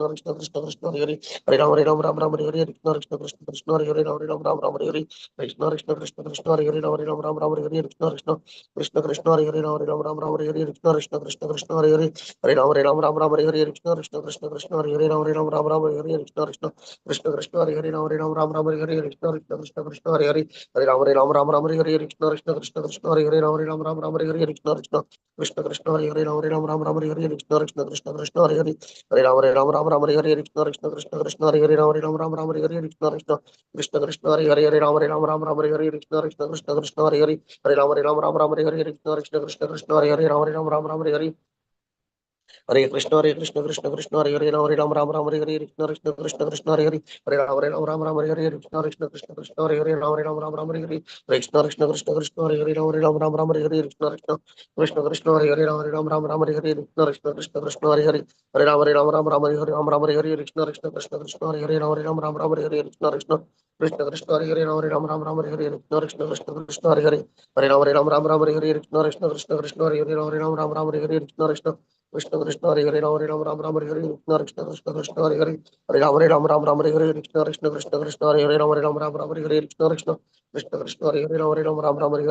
Krishna Krishna Hare Hare Hare Ram Ram Ram Hare Hare Krishna Krishna Krishna Krishna Hare Hare Hare Ram Ram Ram Hare Hare Krishna Krishna Krishna Krishna Hare Hare Hare Ram Ram Ram Hare Hare Krishna Krishna Krishna Krishna Hare Hare Hare Ram Ram Ram Hare Hare Krishna Krishna Krishna Krishna Hare Hare Hare Ram Ram Ram Hare Hare Krishna Krishna Krishna Krishna Hare Hare Hare Ram Ram Ram Hare Hare Krishna Krishna Krishna Krishna Hare Hare Hare Ram Ram Ram Hare Hare Krishna Krishna Krishna Krishna Hare Hare Hare Ram Ram Ram Hare Hare Krishna Krishna Krishna Krishna Hare Hare Hare Ram Ram Ram Hare Hare Krishna Krishna Krishna Krishna Hare Hare Hare Ram Ram Ram Hare Hare Krishna Krishna Krishna Krishna Hare Hare Hare Ram Ram Ram Hare Hare Krishna Krishna Krishna Krishna Hare Hare Hare Ram Ram Ram Hare Hare Krishna Krishna Krishna Krishna Hare Hare Hare Ram Ram Ram Hare Hare Krishna Krishna Krishna Krishna Hare Hare Hare Ram Ram Hare Hare Krishna Krishna Krishna Krishna Hare Hare Hare Ram Ram Hare Hare Hare Krishna Krishna Krishna Hare Hare Hare Ram Ram Ram Hare Hare Krishna Krishna Krishna Krishna Hare Hare Hare Ram Ram Hare Hare Krishna Krishna Krishna Krishna Hare Hare Hare Ram Ram Hare Hare Krishna Krishna Krishna Krishna Hare Hare Hare Ram Ram Hare Hare Krishna Krishna Krishna Krishna Hare Hare Hare Ram Ram Hare Hare Krishna Krishna Krishna Krishna Hare Hare Hare Ram Ram Hare Hare Ram Ram Hare Hare Krishna Krishna Krishna Krishna Hare Hare Hare Ram Ram Hare Hare Krishna Krishna Krishna Krishna Hare Hare Hare Ram Ram Hare Hare Krishna Krishna Krishna Krishna Hare Hare Hare Ram Hare Hare Krishna Krishna Krishna Krishna Hare Hare Hare Ram Hare Hare Krishna Krishna Krishna Krishna Hare Hare Hare Ram Ram Ram Hare Hare Krishna Krishna Krishna Hare Hare Hare Ram Ram Hare Hare Krishna Krishna Krishna Krishna Hare Hare Hare Ram Ram Hare Hare Krishna Krishna Krishna Krishna Hare Hare Hare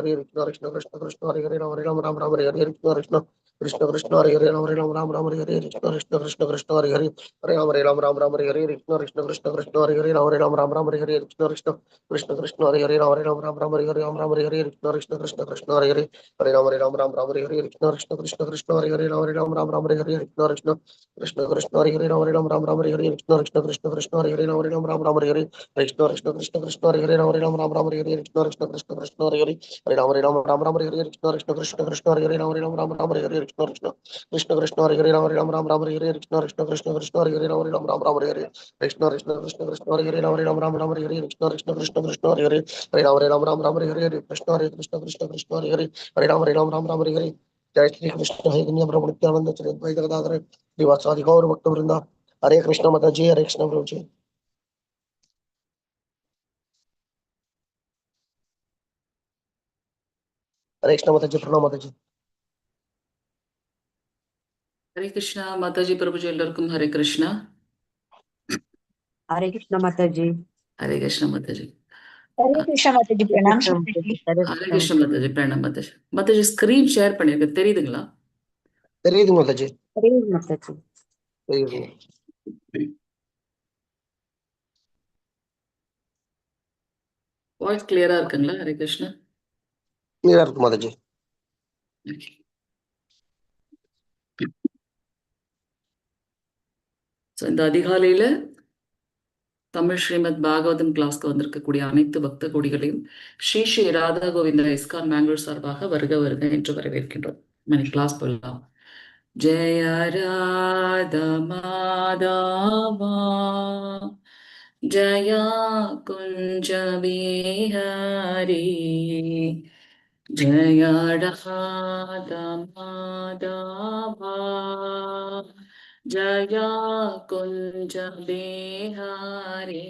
Ram Ram Hare Hare Krishna Krishna Krishna Krishna Hare Hare Hare Ram Ram Hare Hare Krishna Krishna Krishna Krishna Hare Hare Hare Ram Ram Hare Hare Krishna Krishna Krishna Krishna Hare Hare Hare Ram Hare Hare Krishna Krishna Krishna Krishna Hare Hare Hare Ram Hare Hare Krishna Krishna Krishna Krishna Hare Hare Hare Ram Hare Hare Krishna Krishna Krishna Krishna Hare Hare Hare Ram Hare Hare Krishna Krishna Krishna Krishna Hare Hare Hare Ram Hare Hare Krishna Krishna Krishna Krishna Hare Hare Hare Ram Hare Hare Krishna Krishna Krishna Krishna Hare Hare Hare Ram Hare Hare Krishna Krishna Krishna Krishna Hare Hare Hare Ram Hare Hare Krishna Krishna Krishna Krishna Hare Hare Hare Ram Hare Hare Krishna Krishna Krishna Krishna Hare Hare Hare Ram Hare Hare Krishna Krishna Krishna Krishna Hare Hare Hare Ram Hare Hare Krishna Krishna Krishna Krishna Hare Hare Hare Ram Hare Hare Krishna Krishna Krishna Krishna Hare Hare Hare Ram Hare Hare Krishna Krishna Krishna Krishna Hare Hare Hare Ram Hare Hare Krishna Krishna Krishna Krishna Hare Hare Hare Ram Hare Hare जय श्री कृष्ण हे कन्या प्रभु नित्यानंद चरित भाई जगदाधर श्रीवासादि गौर भक्त वृंदा हरे कृष्ण माता जी हरे कृष्ण प्रभु जी हरे कृष्ण माता जी प्रणव माता जी हरे कृष्णा माताजी प्रभुजी एल्लरिकु हरे कृष्णा हरे कृष्ण माता जी हरे कृष्णा माताजी हरे कृष्ण माताजी हरे प्रणाम कृष्ण माता जी हरे हरे कृष्ण कृष्णा माताजी प्रणाम माताजी माताजी स्क्रीन शेयर பண்ணிருக்க தெரியுதுங்களா தெரியுது माता जी हरे माता जी தெரியுது வாய்ஸ் கிளியரா இருக்குங்களா ஹரே கிருஷ்ணா क्लियर இருக்கு माता जी ஸோ இந்த அதிகாலையில தமிழ் ஸ்ரீமத் பாகவதம் கிளாஸ்க்கு வந்திருக்கக்கூடிய அனைத்து பக்த கொடிகளையும் ஸ்ரீ ஸ்ரீ ராதா கோவிந்த இஸ்கான் பெங்களூர் சார்பாக வருக வருக என்று வரவேற்கின்றோம் மணி கிளாஸ் போடலாம் ஜெய ராதா மாதவா ஜயா குஞ்ச பிஹாரி ஜய ராதா மாதவா जया कुंज बिहारी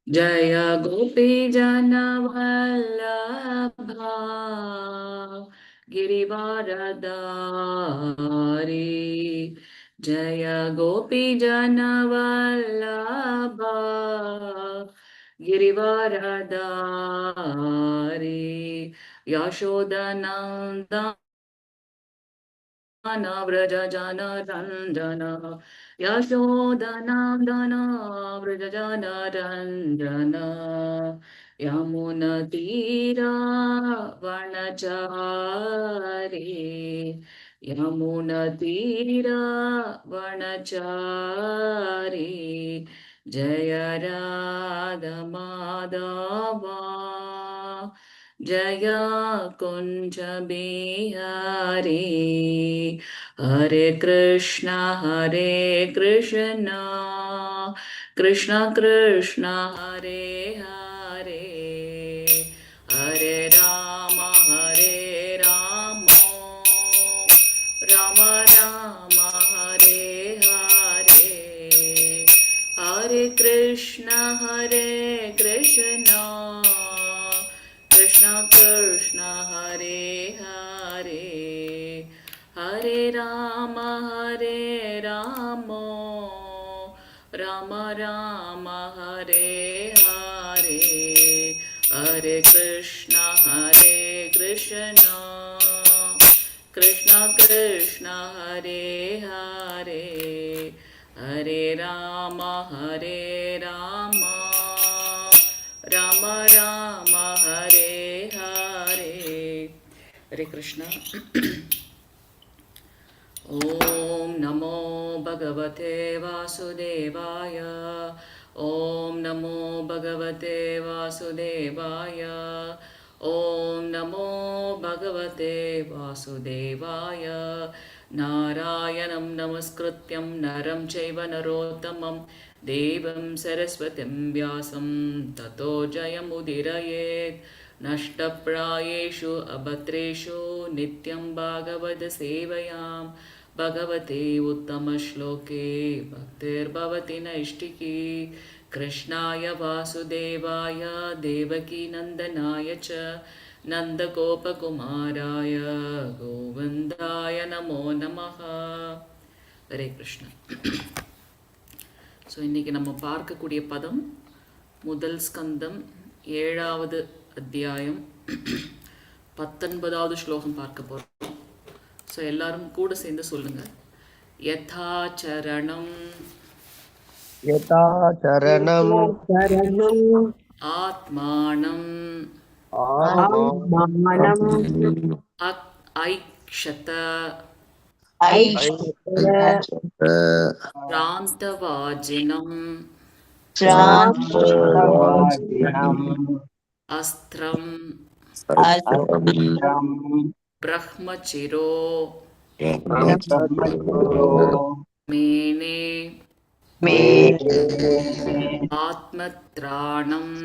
जय गोपी जन वल्लभा गिरिवारदारी जय गोपी जन वल्लभा गिरिवारदारी यशोदनंदन व्रज जन रंजन यशोदनंदन व्रज जन रंजन यमुन तीरा वनचारी यमुन तीरा वनचारी जय राधा माधवा जया कुंज बिहारी हरे कृष्णा कृष्ण कृष्ण हरे हरे हरे राम राम राम हरे हरे हरे कृष्ण कृष्ण कृष्ण हरे हरे हरे राम ராம ராம ஹரே ஹரே ஹரே கிருஷ்ணா கிருஷ்ணா கிருஷ்ணா ஹரே ஹரே ஹரே ராம ராம ராம ஹரே ஹரே. ஹரே கிருஷ்ணா. ஓம் நமோ பகவதே வாசுதேவாய. ஓம் நமோ பகவதே வாசுதேவாய. ஓம் நமோ பகவதே வாசுதேவாய. நாராயணம் நமஸ்கிருத்யம் நரம் சைவ நரோத்தமம் தேவம் சரஸ்வதிம் வியாசம் ததோ ஜயமுதிரயேத். நஷ்டப்ராயேஷு அபத்ரேஷு நித்யம் பாகவத சேவையாம் பகவதே உத்தமஸ்லோகே பக்திர்பவதி நைஷ்டிகி. கிருஷ்ணாய வாசுதேவாய தேவகி நந்தனாய ச நந்தகோபகுமாராய கோவிந்தாய நமோ நமஹ. ஹரே கிருஷ்ணா. ஸோ இன்றைக்கி நம்ம பார்க்கக்கூடிய பதம் முதல் ஸ்கந்தம் 7வது அத்தியாயம் 19வது ஸ்லோகம் பார்க்க போகிறோம். ஸோ எல்லாரும் கூட சேர்ந்து சொல்லுங்க. யதாச்சரணம் யதாச்சரணம் ஆத்மானம் ஆத்மானம் ஐக்ஷத ஐக்ஷத பிராந்தவாஜினம் அஸ்திரம் பிரஹ்மசிரோ மேனே ஆத்மத்ராணம்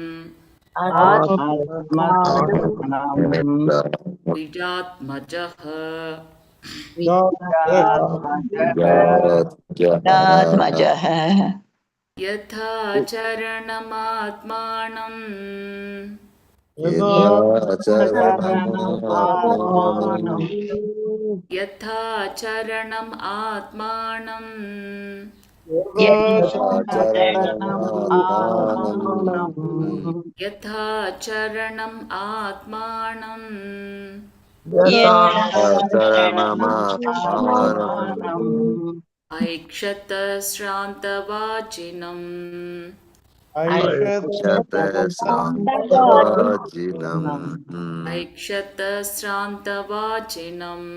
விஜாத்மஜஹ யதாச்சரணமாத்மானம் யதாச்சரணம் ஆத்மானம் யதாச்சரணம் ஆத்மானம் ஐக்ஷத ஸ்ராந்தவாஜினம் ஐக்ஷத ஸ்ராந்தவாஜினம்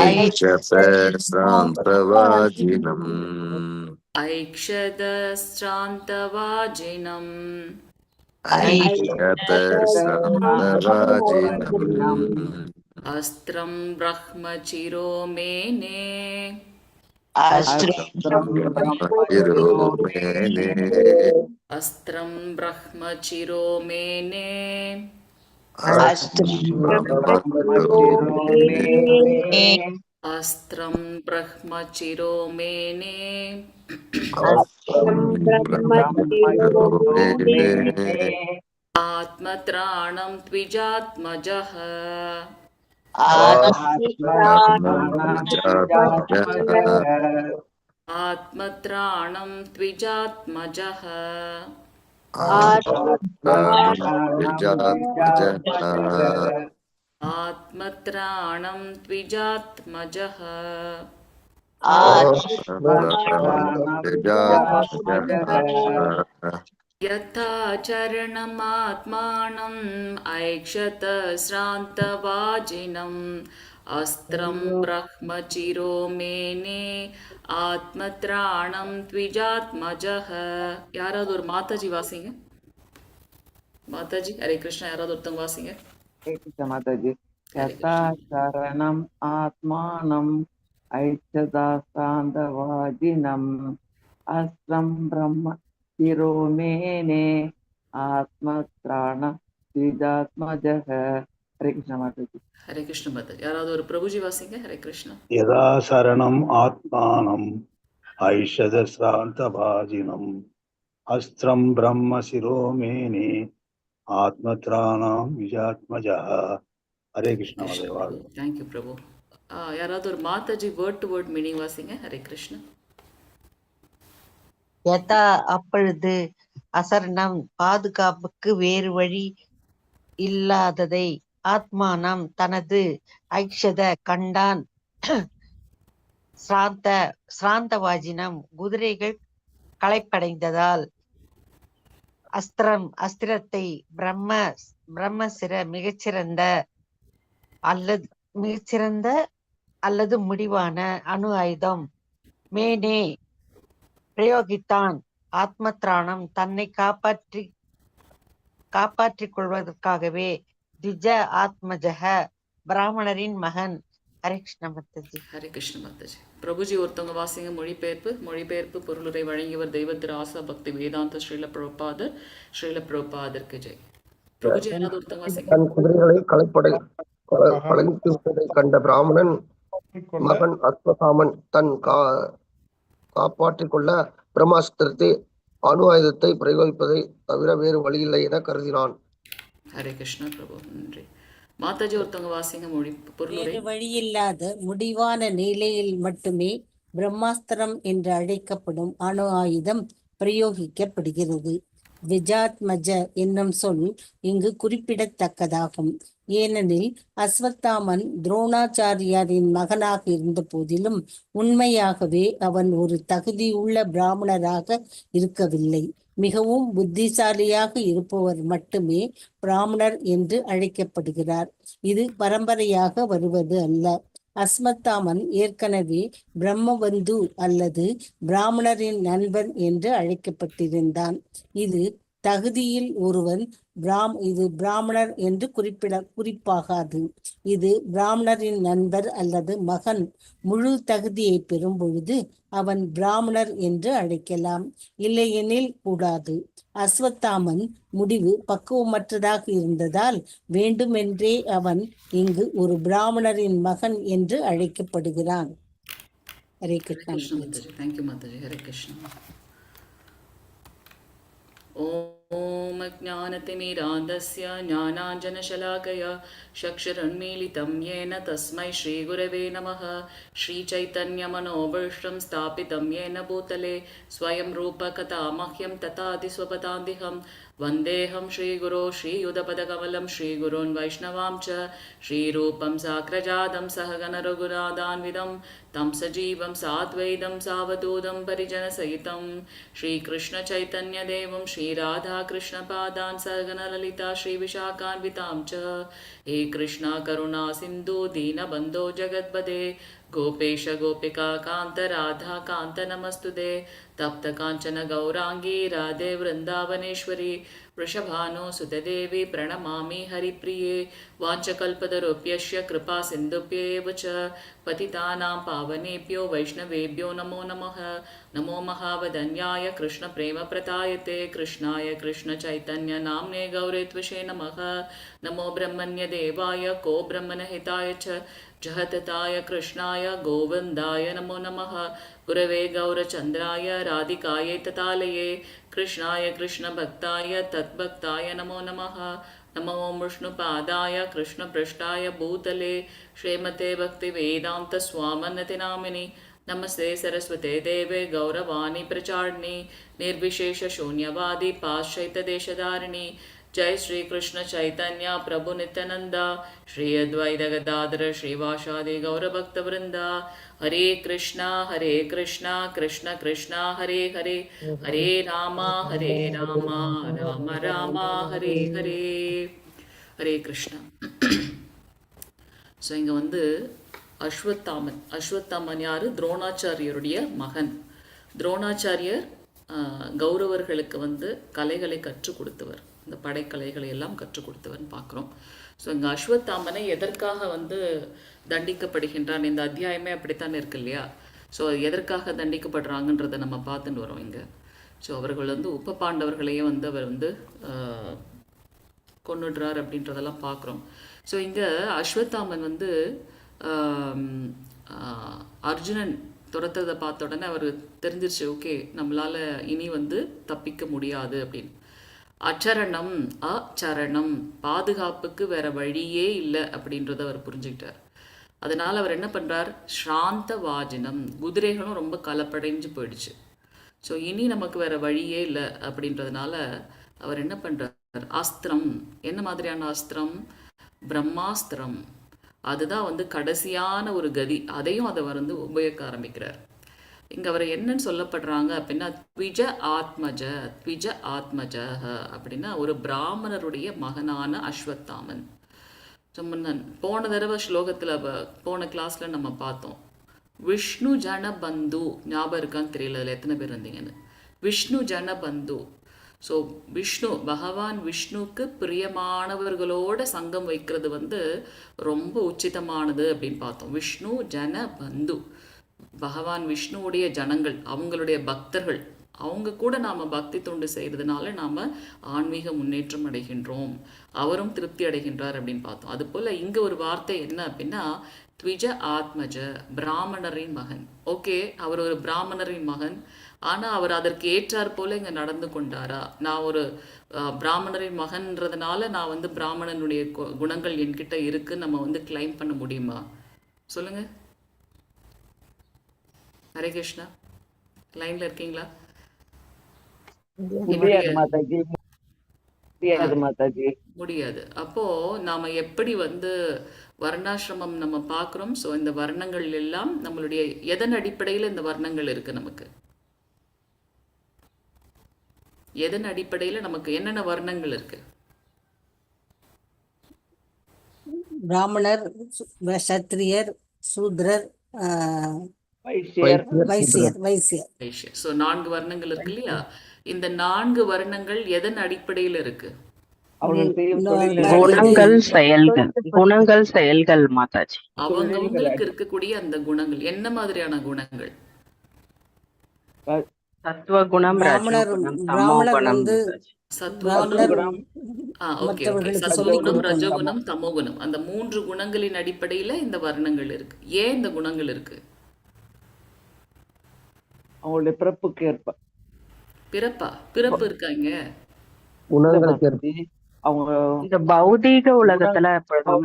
ஐக்ஷத ஸ்ராந்தவாஜினம் அஸ்திரம் பிரஹ்மசிரோ மேனே அஸ்திரம் பிரஹ்மசிரோ மேனே அஸ்திரம் பிரஹ்மசிரோ மேனே ஆத்மத்ராணம் த்விஜாத்மஜஹ ஆத்மத்ராணம் த்விஜாத்மஜஹ ஆத்மத்ராணம் த்விஜாத்மஜஹ யதாச்சரணமாத்மானம் ஐக்ஷத ஸ்ராந்தவாஜினம் அஸ்திரம் பிரஹ்மசிரோ மேனே ஆத்மத்ராணம் த்விஜாத்மஜஹ. யாராவது ஒரு மாதாஜி வாசிங்க. மாதாஜி ஹரே கிருஷ்ணா. யாராவது ஒருத்தவங்க வாசிங்க. மாதாஜி. யதாச்சரணம் ஆத்மானம் ஐச்சதாசாந்தவாஜினம் அஸ்திரம் பிரம்ம சிரோமேனே ஆத்மத்ராண த்விஜாத்மஜஹ. ஹரே கிருஷ்ணா மாதாஜி. ஹரே கிருஷ்ண மாதாஜி. யாராவது ஒரு பிரபுஜி வாசிங்க. ஹரே கிருஷ்ணா. யதா சரணம் ஆத்மானம் ஐஷதஸ்ராந்தபாஜினம் அஸ்திரம் பிரம்ம சிரோமேனே ஆத்மத்ராணாம் விஜாத்மஜஹ. ஹரே கிருஷ்ணா மாதாஜி. தேங்க்யூ பிரபு. யாராவது ஒரு Mataji word to word meaning வாசிங்க. ஹரே கிருஷ்ணா. யதா அப்பொழுது, அசரணம் பாதுகாப்புக்கு வேறு வழி இல்லாததை, ஆத்மானம் தனது, ஐக்ஷத கண்டான், சிராந்த சிராந்தவாஜினம் குதிரைகள் களைப்படைந்ததால், அஸ்திரத்தை பிரம்மசிர மிகச்சிறந்த அல்லது முடிவான அணு ஆயுதம் மேனே பிரயோகித்தான். ஆத்மத்ராணம் தன்னை காப்பாற்றிக் கொள்வதற்காகவே. திஜ ஆத்மஜக பிராமணரின் மகன். ஹரே கிருஷ்ண மாதாஜி. ஹரே கிருஷ்ண மாதாஜி. பிரபுஜி ஒருத்தவங்க வாசிங்க மொழிபெயர்ப்பு பொருளுரை வழங்கியவர் தெய்வத்திரு ஆசா பக்தி வேதாந்த ஸ்ரீல பிரபுபாதருக்கு ஜெய். பிரபுஜி யாராவது ஒருத்தவங்க வாசிங்க. தன் குதிரைகளை களைத்து விட்டதை கண்ட பிராமணன் மகன் அஸ்வசாமன் தன் காப்பாற்றிக் கொள்ள பிரம்மாஸ்திரத்தை அணு ஆயுதத்தை பிரயோகிப்பதை தவிர வேறு வழியில்லை என கருதினான். ஹரே கிருஷ்ணா பிரபு. நன்றி. மாதாஜி ஒருத்தவங்க வாசிங்க பொருளுரை. வேறு வழியில்லாத முடிவான நிலையில் மட்டுமே பிரம்மாஸ்திரம் என்று அழைக்கப்படும் அணு ஆயுதம் பிரயோகிக்கப்படுகிறது. விஜாத்மஜ என்னும் சொல் இங்கு குறிப்பிடத்தக்கதாகும். ஏனெனில் அஸ்வத்தாமன் துரோணாச்சாரியாரின் மகனாக இருந்த போதிலும் உண்மையாகவே அவன் ஒரு தகுதியுள்ள பிராமணராக இருக்கவில்லை. மிகவும் புத்திசாலியாக இருப்பவர் மட்டுமே பிராமணர் என்று அழைக்கப்படுகிறார். இது பரம்பரையாக வருவது அல்ல. அஸ்வத்தாமன் ஏற்கனவே பிரம்மபந்து அல்லது பிராமணரின் நண்பன் என்று அழைக்கப்பட்டிருந்தான். இது தகுதியில் ஒருவன் இது பிராமணர் என்று குறிப்பாகாது. இது பிராமணரின் நண்பர் அல்லது மகன் முழு தகுதியை பெறும் பொழுது அவன் பிராமணர் என்று அழைக்கலாம், இல்லையெனில் கூடாது. அஸ்வத்தாமன் முடிவு பக்குவமற்றதாக இருந்ததால் வேண்டுமென்றே அவன் இங்கு ஒரு பிராமணரின் மகன் என்று அழைக்கப்படுகிறான். ஹரே கிருஷ்ணா. தேங்க்யூ மாதாஜி. ஹரே கிருஷ்ணா. ஓம் அஜ்ஞானதிமிராந்தஸ்ய ஞானாஞ்சனசலாகயா சக்ஷுருன்மீலிதம் யேன தஸ்மை ஸ்ரீகுரவே நமः. ஸ்ரீசைத்தன்யமனோபுஷ்டம் ஸ்தாபிதம் யேன பூதலே ஸ்வயம் ரூப கதா மஹ்யம் ததாதி ஸ்வபதாந்திஹம். वन्देऽहं श्रीगुरो श्रीयुधपदकमलं श्रीगुरून् वैष्णवां च श्रीरूपं साग्रजातं सहगणरघुनाथान्वितं तं सजीवं साद्वैतं सावधूतं परिजनसहितं श्रीकृष्णचैतन्यदेवं श्रीराधाकृष्णपादान् सहगणललिता श्रीविशाखान्वितां च. हे कृष्णा करुणा सिन्धु दीनबन्धो जगत्पते गोपेश गोपिका कान्त राधा कान्त नमस्तुते. तप्त काञ्चन गौरांगी राधे वृन्दावनेश्वरी वृषभानो सुतदेवी प्रणमामि हरिप्रिये. वाञ्छकल्पतरुभ्यश्च कृपा सिन्धुभ्येव च पतितानां पावनेभ्यो वैष्णवेभ्यो नमो नमः. नमो महावदन्याय कृष्णप्रेमप्रदायते कृष्णाय कृष्णचैतन्य नाम्ने गौरे त्वषे नमः. नमो ब्रह्मण्यदेवाय को ब्रह्मणहिताय च जहतताय कृष्णाय गोविन्दाय नमो नमः. गुरवे गौरचन्द्राय राधिकायै ततालये कृष्णाय कृष्णभक्ताय तद्भक्ताय नमो नमः. नमो विष्णुपादाय कृष्णपृष्ठाय भूतले श्रीमते भक्तिवेदान्तस्वामिनिति नामिनि. नमस्ते सरस्वते देवे गौरवाणी प्रचारिणि निर्विशेषशून्यवादी पाश्चात्यदेशधारिणि. जय श्री कृष्ण चैतन्य प्रभु नित्यानंदा श्री अद्वैत गदाधर श्रीवासादि गौरभक्तवृंदा. हरे कृष्णा कृष्ण कृष्ण हरे हरे हरे राम राम राम हरे हरे. हरे कृष्णा. ஸோ இங்கே வந்து அஸ்வத்தாமன் யார்? துரோணாச்சாரியருடைய மகன். துரோணாச்சாரியர் கௌரவர்களுக்கு வந்து கலைகளை கற்றுக் கொடுத்தவர், இந்த படைக்கலைகளை எல்லாம் கற்றுக் கொடுத்தவர்னு பார்க்குறோம். ஸோ இங்கே அஸ்வத்தாமனை எதற்காக வந்து தண்டிக்கப்படுகின்றான்? இந்த அத்தியாயமே அப்படித்தான் இருக்கு இல்லையா? ஸோ எதற்காக தண்டிக்கப்படுறாங்கன்றதை நம்ம பார்த்துட்டு வரோம் இங்கே. ஸோ அவர்கள் வந்து உப பாண்டவர்களையே வந்து அவர் வந்து கொன்னுடுறார் அப்படின்றதெல்லாம் பார்க்குறோம். ஸோ இங்கே அஸ்வத்தாமன் வந்து அர்ஜுனன் துரத்ததை பார்த்த உடனே அவர் தெரிஞ்சிருச்சு, ஓகே நம்மளால் இனி வந்து தப்பிக்க முடியாது அப்படின்னு. அச்சரணம் பாதுகாப்புக்கு வேற வழியே இல்லை அப்படின்றத அவர் புரிஞ்சுக்கிட்டார். அதனால் அவர் என்ன பண்ணுறார்? ஸ்ராந்த வாஜினம், குதிரைகளும் ரொம்ப கலப்படைஞ்சு போயிடுச்சு. ஸோ இனி நமக்கு வேற வழியே இல்லை அப்படின்றதுனால அவர் என்ன பண்றார், அஸ்திரம். என்ன மாதிரியான அஸ்திரம்? பிரம்மாஸ்திரம். அதுதான் வந்து கடைசியான ஒரு கதி. அதையும் அதை வந்து உபயோகிக்க ஆரம்பிக்கிறார். இங்க அவர் என்னன்னு சொல்லப்படுறாங்க அப்படின்னா த்விஜ ஆத்மஜ. த்விஜ ஆத்மஜ அப்படின்னா ஒரு பிராமணருடைய மகனான அஸ்வத்தாமன். போன தடவை ஸ்லோகத்துல போன கிளாஸ்ல நம்ம பார்த்தோம், விஷ்ணு ஜன பந்து. ஞாபகம் இருக்கான்னு தெரியல, அதில் எத்தனை பேர் இருந்தீங்கன்னு. விஷ்ணு ஜன பந்து. ஸோ விஷ்ணு, பகவான் விஷ்ணுக்கு பிரியமானவர்களோட சங்கம் வைக்கிறது வந்து ரொம்ப உச்சிதமானது அப்படின்னு பார்த்தோம். விஷ்ணு ஜன பந்து, பகவான் விஷ்ணுவுடைய ஜனங்கள், அவங்களுடைய பக்தர்கள், அவங்க கூட நாம் பக்தி தொண்டு செய்கிறதுனால நாம் ஆன்மீக முன்னேற்றம் அடைகின்றோம், அவரும் திருப்தி அடைகின்றார் அப்படின்னு பார்த்தோம். அதுபோல் இங்கே ஒரு வார்த்தை என்ன அப்படின்னா த்விஜ ஆத்மஜ, பிராமணரின் மகன். ஓகே, அவர் ஒரு பிராமணரின் மகன், ஆனால் அவர் அதற்கு ஏற்றார் போல இங்கே நடந்து கொண்டாரா? நான் ஒரு பிராமணரின் மகன்றதுனால நான் வந்து பிராமணனுடைய குணங்கள் என்கிட்ட இருக்குன்னு நம்ம வந்து கிளைம் பண்ண முடியுமா? சொல்லுங்க. ஹரே கிருஷ்ணா, லைன்ல இருக்கீங்களா? முடியாது மாதாஜி, முடியாது மாதாஜி. முடியாது. அப்போ நாம எப்படி வந்து வர்ணாசிரமம் நம்ம பார்க்குறோம். ஸோ இந்த வர்ணங்கள் எல்லாம் நம்மளுடைய எதன் அடிப்படையில் இந்த வர்ணங்கள் இருக்கு? நமக்கு எதன் அடிப்படையில் நமக்கு என்னென்ன வர்ணங்கள் இருக்கு? பிராமணர், சத்திரியர், சூத்ரர், வைசியர், வைசியர். வைசியர். வைஷ்யர். ஸோ 4 வர்ணங்கள் இருக்கு இல்லையா? இந்த 4 வர்ணங்கள் எதன் அடிப்படையில் இருக்கு? அவர்கள் செய்யும் குணங்கள் செயல்கள் மாதாஜி. அவங்களுக்கு இருக்கக்கூடிய அந்த குணங்கள் என்ன மாதிரியான குணங்கள்? சத்வகுணம், பிராமணர் வந்து சத்வகுணம், சத்வகுணம், ரஜோகுணம், தமோகுணம், அந்த 3 குணங்களின் அடிப்படையில இந்த வர்ணங்கள் இருக்கு. ஏன் இந்த குணங்கள் இருக்கு? அவங்களுடைய பிறப்புக்கு ஏற்ப. பிறப்பு இருக்காங்க. அவங்க இந்த பௌதீக உலகத்துல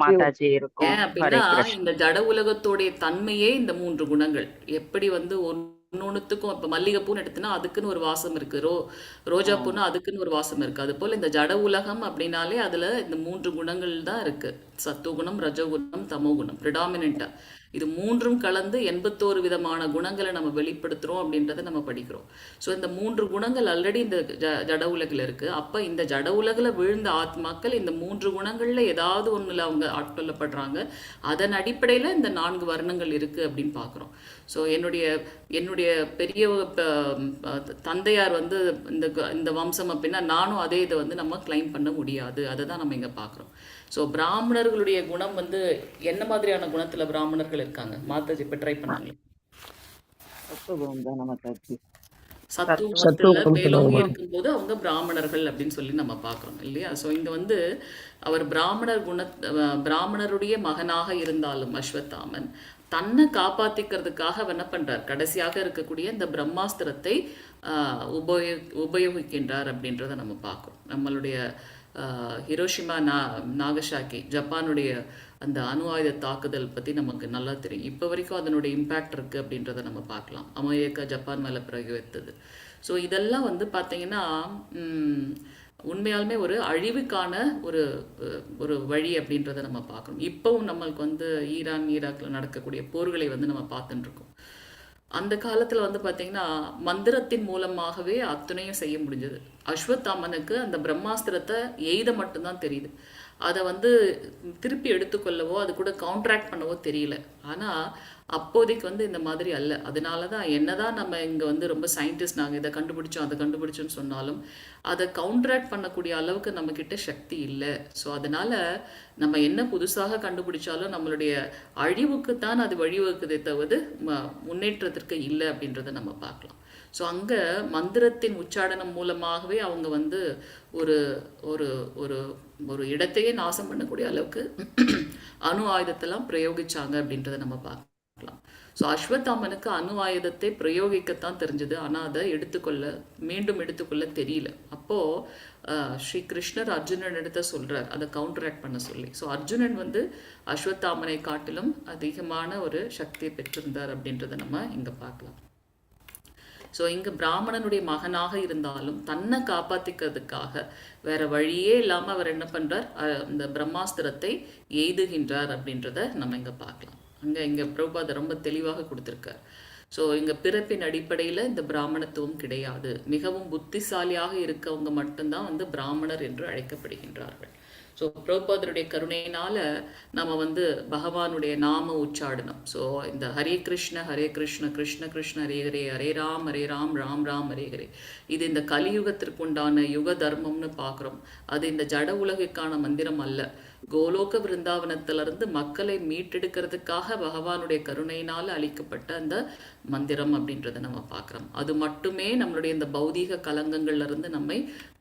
மாதாஜி இருக்கும். ஏன் அப்படின்னா இந்த ஜட உலகத்தோடைய தன்மையே இந்த 3 குணங்கள். எப்படி வந்து ஒன்னொன்னுத்துக்கும், இப்ப மல்லிகைப்பூன்னு எடுத்துனா அதுக்குன்னு ஒரு வாசம் இருக்கு, ரோஜா பூன்னா அதுக்குன்னு ஒரு வாசம் இருக்கு. அது போல இந்த ஜட உலகம் அப்படின்னாலே அதுல இந்த 3 குணங்கள் தான் இருக்கு. சத்துவகுணம், ரஜோகுணம், தமோகுணம் ப்ரிடாமினண்டா. இது 3ம் கலந்து 81 விதமான குணங்களை நம்ம வெளிப்படுத்துறோம் அப்படின்றத நம்ம படிக்கிறோம். ஸோ இந்த 3 குணங்கள் ஆல்ரெடி இந்த ஜட உலகில் இருக்கு. அப்ப இந்த ஜட உலகில் விழுந்த ஆத்மாக்கள் இந்த 3 குணங்கள்ல ஏதாவது ஒண்ணுல அவங்க ஆட்கொள்ளப்படுறாங்க. அதன் அடிப்படையில இந்த 4 வர்ணங்கள் இருக்கு அப்படின்னு பாக்குறோம். ஸோ என்னுடைய பெரிய தந்தையார் வந்து இந்த வம்சம் அப்படின்னா நானும் அதே இதை வந்து நம்ம கிளைம் பண்ண முடியாது. அதை தான் நம்ம இங்க பாக்குறோம். ஸோ பிராமணர்களுடைய குணம் வந்து என்ன மாதிரியான குணத்துல பிராமணர்கள் இருக்காங்க? மாதாஜி இப்ப ட்ரை பண்ணாங்களே, சத்துவத்துல மேலோங்கி இருக்கும்போது அவங்க பிராமணர்கள் அப்படின்னு சொல்லி நம்ம பார்க்குறோம் இல்லையா? ஸோ இங்க வந்து அவர் பிராமணருடைய மகனாக இருந்தாலும் அஸ்வத்தாமன் தன்னை காப்பாத்திக்கிறதுக்காக என்ன பண்றார்? கடைசியாக இருக்கக்கூடிய இந்த பிரம்மாஸ்திரத்தை உபயோகிக்கின்றார் அப்படின்றத நம்ம பார்க்குறோம். நம்மளுடைய ஹிரோஷிமா, நாகசாக்கி, ஜப்பானுடைய அந்த அணு ஆயுத தாக்குதல் பற்றி நமக்கு நல்லா தெரியும். இப்போ வரைக்கும் அதனுடைய இம்பேக்ட் இருக்குது அப்படின்றத நம்ம பார்க்கலாம். அமெரிக்கா ஜப்பான் மேலே பிரயோகித்தது. ஸோ இதெல்லாம் வந்து பார்த்தீங்கன்னா உண்மையாலுமே ஒரு அழிவுக்கான ஒரு வழி அப்படின்றத நம்ம பார்க்கணும். இப்போவும் நம்மளுக்கு வந்து ஈராக்கில் நடக்கக்கூடிய போர்களை வந்து நம்ம பார்த்துட்டு இருக்கோம். அந்த காலத்தில் வந்து பார்த்தீங்கன்னா மந்திரத்தின் மூலமாகவே அத்தனையும் செய்ய முடிஞ்சது. அஸ்வத்தாமனுக்கு அந்த பிரம்மாஸ்திரத்தை எய்த மட்டும்தான் தெரியுது. அதை வந்து திருப்பி எடுத்துக்கொள்ளவோ அது கூட கவுண்ட்ராக்ட் பண்ணவோ தெரியல. ஆனால் அப்போதைக்கு வந்து இந்த மாதிரி அல்ல. அதனால தான் என்னதான் நம்ம இங்கே வந்து ரொம்ப சயின்டிஸ்ட், நாங்கள் இதை கண்டுபிடிச்சோம் அதை கண்டுபிடிச்சோன்னு சொன்னாலும் அதை கவுண்ட்ராக்ட் பண்ணக்கூடிய அளவுக்கு நம்மக்கிட்ட சக்தி இல்லை. ஸோ அதனால நம்ம என்ன புதுசாக கண்டுபிடிச்சாலும் நம்மளுடைய அழிவுக்குத்தான் அது வழிவகுக்குதே தவிர முன்னேற்றத்திற்கு இல்லை அப்படின்றத நம்ம பார்க்கலாம். ஸோ அங்கே மந்திரத்தின் உச்சாடனம் மூலமாகவே அவங்க வந்து ஒரு ஒரு ஒரு ஒரு இடத்தையே நாசம் பண்ணக்கூடிய அளவுக்கு அணு ஆயுதத்தெல்லாம் பிரயோகிச்சாங்க அப்படின்றத நம்ம பார்க்கலாம். ஸோ அஸ்வத்தாமனுக்கு அணு ஆயுதத்தை பிரயோகிக்கத்தான் தெரிஞ்சது, ஆனால் அதை மீண்டும் எடுத்துக்கொள்ள தெரியல. அப்போது ஸ்ரீ கிருஷ்ணர் அர்ஜுனன் எடுத்த சொல்கிறார் அதை கவுண்டராக்ட் பண்ண சொல்லி. ஸோ அர்ஜுனன் வந்து அஸ்வத்தாமனை காட்டிலும் அதிகமான ஒரு சக்தியை பெற்றிருந்தார் அப்படின்றத நம்ம இங்கே பார்க்கலாம். ஸோ இங்கே பிராமணனுடைய மகனாக இருந்தாலும் தன்னை காப்பாற்றிக்கிறதுக்காக வேற வழியே இல்லாமல் அவர் என்ன பண்ணுறார், இந்த பிரம்மாஸ்திரத்தை எய்துகின்றார் அப்படின்றத நம்ம இங்கே பார்க்கலாம். இங்கே பிரபுபாதர் ரொம்ப தெளிவாக கொடுத்துருக்கார். ஸோ இங்கே பிறப்பின் அடிப்படையில் இந்த பிராமணத்துவம் கிடையாது. மிகவும் புத்திசாலியாக இருக்கவங்க மட்டும்தான் வந்து பிராமணர் என்று அழைக்கப்படுகின்றார்கள். ஸோ பிரபுபாதருடைய கருணையினால நம்ம வந்து பகவானுடைய நாம உச்சாடனம். ஸோ இந்த ஹரே கிருஷ்ண கிருஷ்ண கிருஷ்ண ஹரே ஹரே, ஹரே ராம் ராம் ராம் ஹரே ஹரே, இது இந்த கலியுகத்திற்கு உண்டான யுக தர்மம்னு பார்க்குறோம். அது இந்த ஜட உலகிற்கான மந்திரம் அல்ல. கோலோக பிருந்தாவனத்திலிருந்து மக்களை மீட்டெடுக்கிறதுக்காக பகவானுடைய கருணையினால் அளிக்கப்பட்ட அந்த மந்திரம் அப்படின்றத நம்ம பார்க்குறோம். அது மட்டுமே நம்மளுடைய இந்த பௌதீக கலங்கங்கள்ல இருந்து நம்மை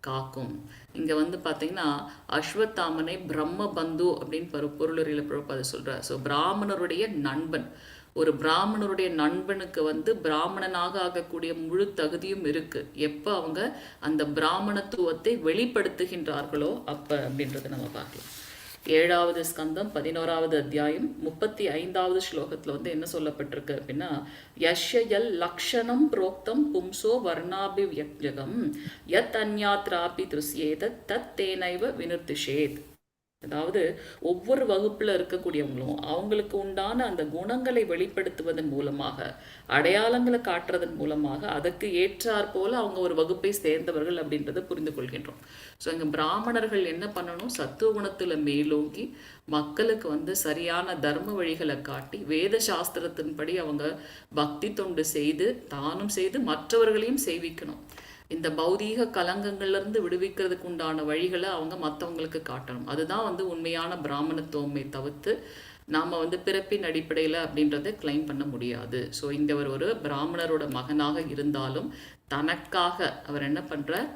காக்கும். இங்க வந்து பார்த்தீங்கன்னா அஸ்வத்தாமனை பிரம்ம பந்து அப்படின்னு பொருளுரையில பிரபுபாத சொல்றார். ஸோ பிராமணருடைய நண்பன், ஒரு பிராமணருடைய நண்பனுக்கு வந்து பிராமணனாக ஆகக்கூடிய முழு தகுதியும் இருக்கு எப்போ அவங்க அந்த பிராமணத்துவத்தை வெளிப்படுத்துகின்றார்களோ அப்ப அப்படின்றத நம்ம பார்க்கலாம். 7வது ஸ்கந்தம் 11வது அத்தியாயம் 35வது ஸ்லோகத்துல வந்து என்ன சொல்லப்பட்டிருக்கு அப்படின்னா, யஷ்யல் லக்ஷணம் புரோக்தம் பும்சோ வர்ணாபிவ்யக்ஜகம் யத் அன்யாத்ராபி திருஷ்யேத தத் தேனைவ வினிர்திஷேத். அதாவது ஒவ்வொரு வகுப்புல இருக்கக்கூடியவங்களும் அவங்களுக்கு உண்டான அந்த குணங்களை வெளிப்படுத்துவதன் மூலமாக, அடையாளங்களை காட்டுறதன் மூலமாக அதற்கு ஏற்றாற் போல அவங்க ஒரு வகுப்பை சேர்ந்தவர்கள் அப்படின்றத புரிந்து கொள்கின்றோம். ஸோ இங்க பிராமணர்கள் என்ன பண்ணணும், சத்துவ குணத்துல மேலோங்கி மக்களுக்கு வந்து சரியான தர்ம வழிகளை காட்டி வேத சாஸ்திரத்தின்படி அவங்க பக்தி தொண்டு செய்து தானும் செய்து மற்றவர்களையும் செய்விக்கணும். இந்த பௌதீக கலங்கங்கள்ல இருந்து விடுவிக்கிறதுக்கு உண்டான வழிகளை அவங்க மற்றவங்களுக்கு காட்டணும். அதுதான் வந்து உண்மையான பிராமணத்துவமே தவிர்த்து நாம வந்து பிறப்பின் அடிப்படையில் அப்படின்றத கிளைம் பண்ண முடியாது. ஸோ இங்க அவர் ஒரு பிராமணரோட மகனாக இருந்தாலும் தனக்காக அவர் என்ன பண்றார்,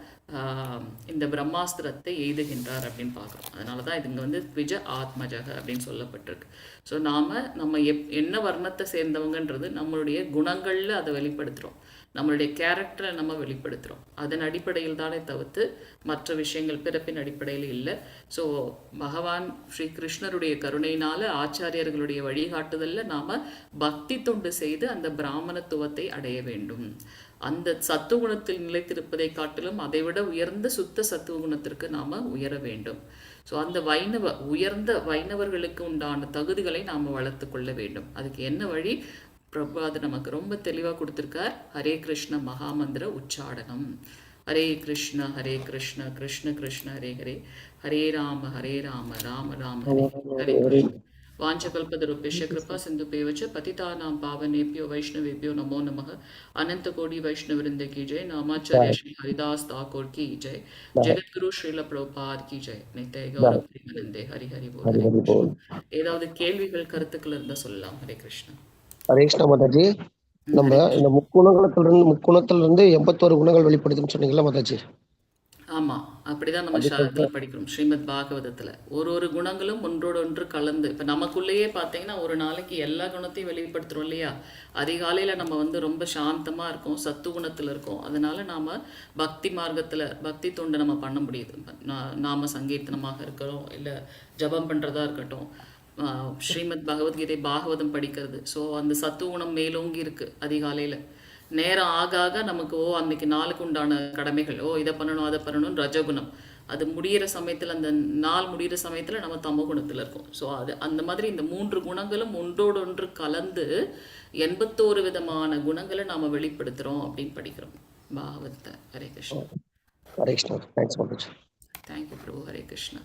இந்த பிரம்மாஸ்திரத்தை எய்துகின்றார் அப்படின்னு பார்க்குறோம். அதனாலதான் இதுங்க வந்து த்விஜ ஆத்மஜக அப்படின்னு சொல்லப்பட்டிருக்கு. ஸோ நம்ம என்ன வர்ணத்தை சேர்ந்தவங்கன்றது நம்மளுடைய குணங்கள்ல அதை வெளிப்படுத்துறோம், நம்மளுடைய கேரக்டரை நம்ம வெளிப்படுத்துகிறோம். அதன் அடிப்படையில் தானே தவிர்த்து மற்ற விஷயங்கள் பிறப்பின் அடிப்படையில் இல்லை. ஸோ பகவான் ஸ்ரீ கிருஷ்ணருடைய கருணையினால ஆச்சாரியர்களுடைய வழிகாட்டுதலில் நாம் பக்தி தொண்டு செய்து அந்த பிராமணத்துவத்தை அடைய வேண்டும். அந்த சத்துவகுணத்தில் நிலைத்திருப்பதை காட்டிலும் அதைவிட உயர்ந்த சுத்த சத்துவகுணத்திற்கு நாம் உயர வேண்டும். ஸோ அந்த உயர்ந்த வைணவர்களுக்கு உண்டான தகுதிகளை நாம் வளர்த்து கொள்ள வேண்டும். அதுக்கு என்ன வழி, பிரபுபாதர் நமக்கு ரொம்ப தெளிவாக கொடுத்துருக்கார். ஹரே கிருஷ்ண மகாமந்திர உச்சாடனம். ஹரே கிருஷ்ண கிருஷ்ண கிருஷ்ண ஹரே ஹரே, ஹரே ராம ராம ராம ஹரே ஹரே. வாஞ்சகல்பதருபேஷ்ய கிருபா சிந்துபேவச்ச பதிதானாம் பாவனேபியோ வைஷ்ணவேபியோ நமோ நமः. अनंत कोटि वैष्णव वृंद की जय. नामाचार्य श्री हरिदास ठाकुर की जय. जगत गुरु श्रील प्रभुपाद की जय. नित्य गौरव प्रेमानंदे. हरि हरि बोल. हरे कृष्ण. ஏதாவது கேள்விகள் கருத்துக்கள் இருந்தா சொல்லலாம். ஹரே கிருஷ்ணா. ஹரே கிருஷ்ணா மாதாஜி. நம்ம இந்த முக்குணத்திலிருந்து 81 குணங்கள் வெளிப்படுதுன்னு சொன்னீங்களா மாதாஜி? ஆமா, அப்படிதான் நம்ம சாஸ்திரத்துல படிக்கிறோம். ஸ்ரீமத் பாகவதத்துல ஒரு குணங்களும் ஒன்றோடு ஒன்று கலந்து, இப்ப நமக்குள்ளேயே பாத்தீங்கன்னா ஒரு நாளைக்கு எல்லா குணத்தையும் வெளிப்படுத்துறோம் இல்லையா? அதிகாலையில நம்ம வந்து ரொம்ப சாந்தமா இருக்கோம், சத்து குணத்துல இருக்கோம். அதனால நாம பக்தி மார்க்கத்துல பக்தி தொண்டு நம்ம பண்ண முடியுது. நாம சங்கீர்த்தனமாக இருக்கிறோம், இல்ல ஜபம் பண்றதா இருக்கட்டும், ஸ்ரீமத் பகவத்கீதை பாகவதம் படிக்கிறது. ஸோ அந்த சத்து குணம் மேலோங்கி இருக்கு. அதிகாலையில நேரம் ஆக நமக்கு அன்னைக்கு நாளுக்கு உண்டான கடமைகள், இதை பண்ணணும் அதை பண்ணணும், ரஜகுணம். அது முடிகிற சமயத்தில், அந்த நாள் முடிகிற சமயத்தில் நம்ம தமோ குணத்தில் இருக்கும். ஸோ அது அந்த மாதிரி இந்த 3 குணங்களும் ஒன்றோடு ஒன்று கலந்து 81 விதமான குணங்களை நாம வெளிப்படுத்துறோம் அப்படின்னு படிக்கிறோம் பாகவத்தை. ஹரே கிருஷ்ணா. ஹரே கிருஷ்ணா. தேங்க்ஸ் மாதாஜி. தேங்க்யூ பிரபு. ஹரே கிருஷ்ணா.